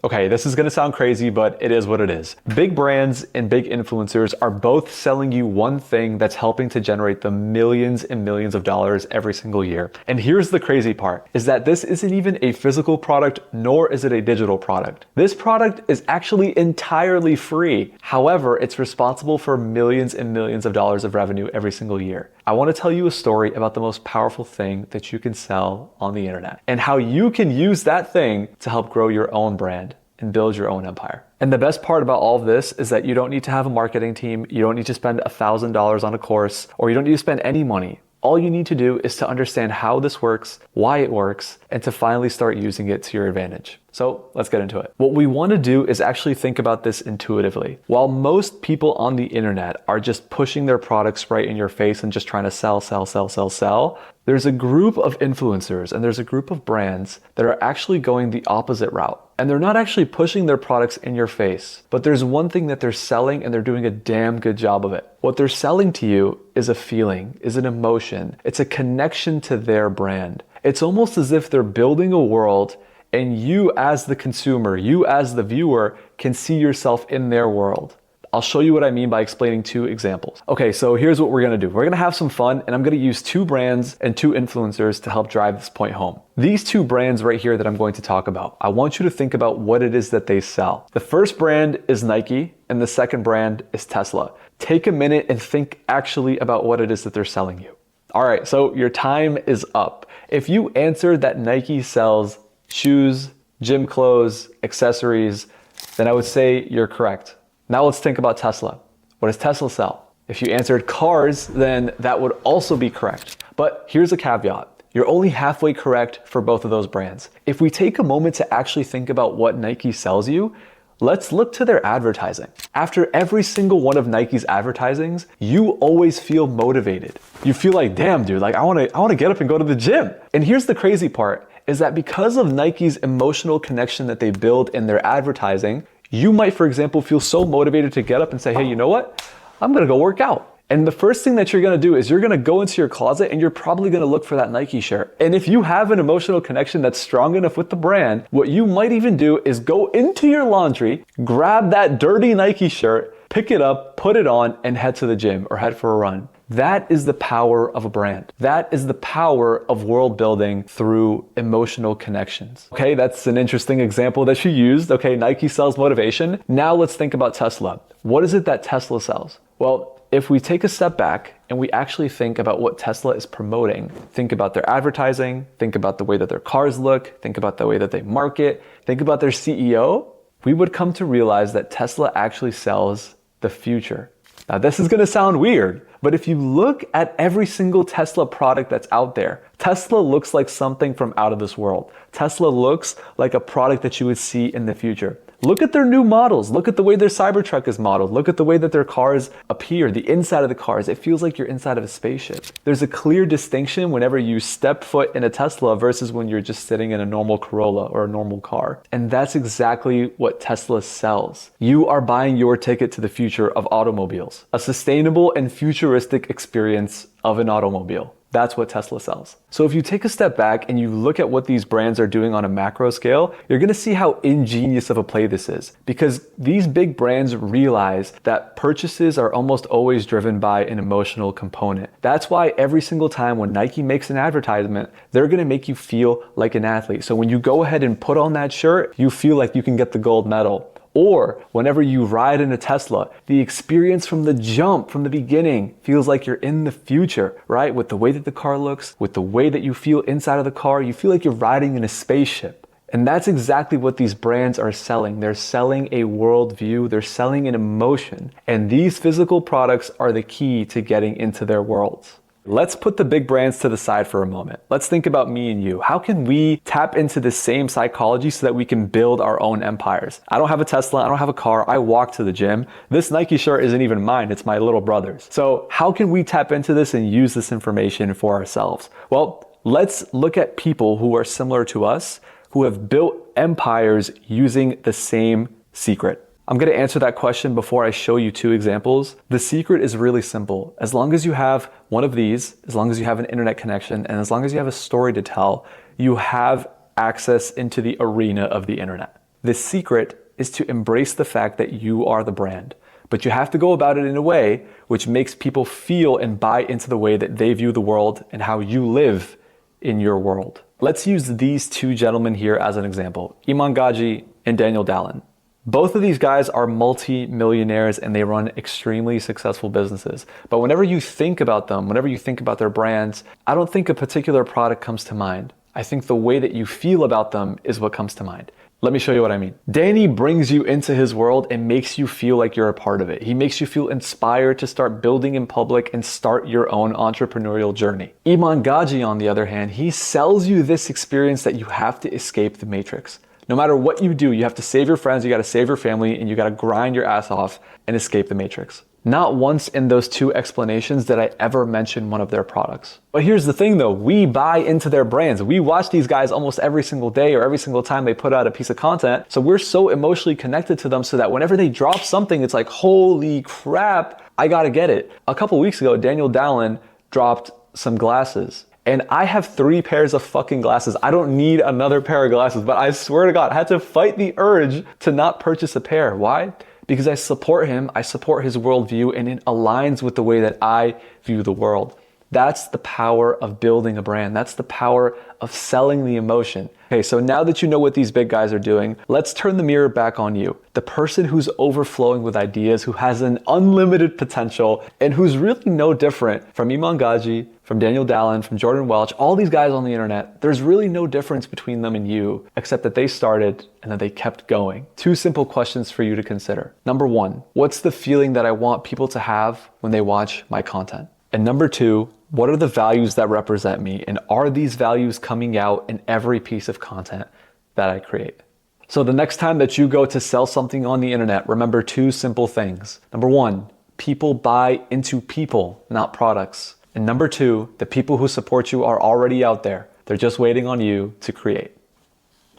Okay, this is gonna sound crazy, but it is what it is. Big brands and big influencers are both selling you one thing that's helping to generate the millions and millions of dollars every single year. And here's the crazy part, is that this isn't even a physical product, nor is it a digital product. This product is actually entirely free. However, it's responsible for millions and millions of dollars of revenue every single year. I wanna tell you a story about the most powerful thing that you can sell on the internet and how you can use that thing to help grow your own brand and build your own empire. And the best part about all of this is that you don't need to have a marketing team, you don't need to spend $1,000 on a course, or you don't need to spend any money. All you need to do is to understand how this works, why it works, and to finally start using it to your advantage. So let's get into it. What we want to do is actually think about this intuitively. While most people on the internet are just pushing their products right in your face and just trying to sell, there's a group of influencers and there's a group of brands that are actually going the opposite route. And they're not actually pushing their products in your face, but there's one thing that they're selling and they're doing a damn good job of it. What they're selling to you is a feeling, is an emotion. It's a connection to their brand. It's almost as if they're building a world and you as the consumer, you as the viewer can see yourself in their world. I'll show you what I mean by explaining two examples. Okay, so here's what we're gonna do. We're gonna have some fun and I'm gonna use two brands and two influencers to help drive this point home. These two brands right here that I'm going to talk about, I want you to think about what it is that they sell. The first brand is Nike and the second brand is Tesla. Take a minute and think actually about what it is that they're selling you. All right, so your time is up. If you answered that Nike sells shoes, gym clothes, accessories, then I would say you're correct. Now let's think about Tesla. What does Tesla sell? If you answered cars, then that would also be correct. But here's a caveat. You're only halfway correct for both of those brands. If we take a moment to actually think about what Nike sells you, let's look to their advertising. After every single one of Nike's advertisings, you always feel motivated. You feel like, damn dude, like I wanna get up and go to the gym. And here's the crazy part, is that because of Nike's emotional connection that they build in their advertising, you might, for example, feel so motivated to get up and say, hey, you know what? I'm gonna go work out. And the first thing that you're gonna do is you're gonna go into your closet and you're probably gonna look for that Nike shirt. And if you have an emotional connection that's strong enough with the brand, what you might even do is go into your laundry, grab that dirty Nike shirt, pick it up, put it on, and head to the gym or head for a run. That is the power of a brand. That is the power of world building through emotional connections. Okay, that's an interesting example that you used. Okay, Nike sells motivation. Now let's think about Tesla. What is it that Tesla sells? Well, if we take a step back and we actually think about what Tesla is promoting, think about their advertising, think about the way that their cars look, think about the way that they market, think about their CEO, we would come to realize that Tesla actually sells the future. Now this is gonna sound weird, but if you look at every single Tesla product that's out there, Tesla looks like something from out of this world. Tesla looks like a product that you would see in the future. Look at their new models. Look at the way their Cybertruck is modeled. Look at the way that their cars appear, the inside of the cars. It feels like you're inside of a spaceship. There's a clear distinction whenever you step foot in a Tesla versus when you're just sitting in a normal Corolla or a normal car. And that's exactly what Tesla sells. You are buying your ticket to the future of automobiles, a sustainable and futuristic experience of an automobile. That's what Tesla sells. So if you take a step back and you look at what these brands are doing on a macro scale, you're gonna see how ingenious of a play this is, because these big brands realize that purchases are almost always driven by an emotional component. That's why every single time when Nike makes an advertisement, they're gonna make you feel like an athlete. So when you go ahead and put on that shirt, you feel like you can get the gold medal. Or whenever you ride in a Tesla, the experience from the jump, from the beginning, feels like you're in the future, right? With the way that the car looks, with the way that you feel inside of the car, you feel like you're riding in a spaceship. And that's exactly what these brands are selling. They're selling a worldview, they're selling an emotion. And these physical products are the key to getting into their worlds. Let's put the big brands to the side for a moment. Let's think about me and you. How can we tap into the same psychology so that we can build our own empires? I don't have a Tesla, I don't have a car, I walk to the gym. This Nike shirt isn't even mine, it's my little brother's. So how can we tap into this and use this information for ourselves? Well, let's look at people who are similar to us, who have built empires using the same secret. I'm gonna answer that question before I show you two examples. The secret is really simple. As long as you have one of these, as long as you have an internet connection, and as long as you have a story to tell, you have access into the arena of the internet. The secret is to embrace the fact that you are the brand, but you have to go about it in a way which makes people feel and buy into the way that they view the world and how you live in your world. Let's use these two gentlemen here as an example, Iman Gadzhi and Daniel Dalen. Both of these guys are multi-millionaires and they run extremely successful businesses. But whenever you think about them, whenever you think about their brands, I don't think a particular product comes to mind. I think the way that you feel about them is what comes to mind. Let me show you what I mean. Danny brings you into his world and makes you feel like you're a part of it. He makes you feel inspired to start building in public and start your own entrepreneurial journey. Iman Gadzhi, on the other hand, he sells you this experience that you have to escape the matrix. No matter what you do, you have to save your friends, you gotta save your family, and you gotta grind your ass off and escape the matrix. Not once in those two explanations did I ever mention one of their products. But here's the thing though, we buy into their brands. We watch these guys almost every single day or every single time they put out a piece of content. So we're so emotionally connected to them so that whenever they drop something, it's like, holy crap, I gotta get it. A couple weeks ago, Daniel Dalen dropped some glasses. And I have 3 pairs of fucking glasses. I don't need another pair of glasses, but I swear to God, I had to fight the urge to not purchase a pair. Why? Because I support him, I support his worldview, and it aligns with the way that I view the world. That's the power of building a brand. That's the power of selling the emotion. Okay, so now that you know what these big guys are doing, let's turn the mirror back on you. The person who's overflowing with ideas, who has an unlimited potential, and who's really no different from Iman Gadzhi, from Daniel Dalen, from Jordan Welch, all these guys on the internet. There's really no difference between them and you, except that they started and that they kept going. 2 simple questions for you to consider. Number 1, what's the feeling that I want people to have when they watch my content? And number 2, what are the values that represent me? And are these values coming out in every piece of content that I create? So the next time that you go to sell something on the internet, remember 2 simple things. Number 1, people buy into people, not products. And number 2, the people who support you are already out there. They're just waiting on you to create.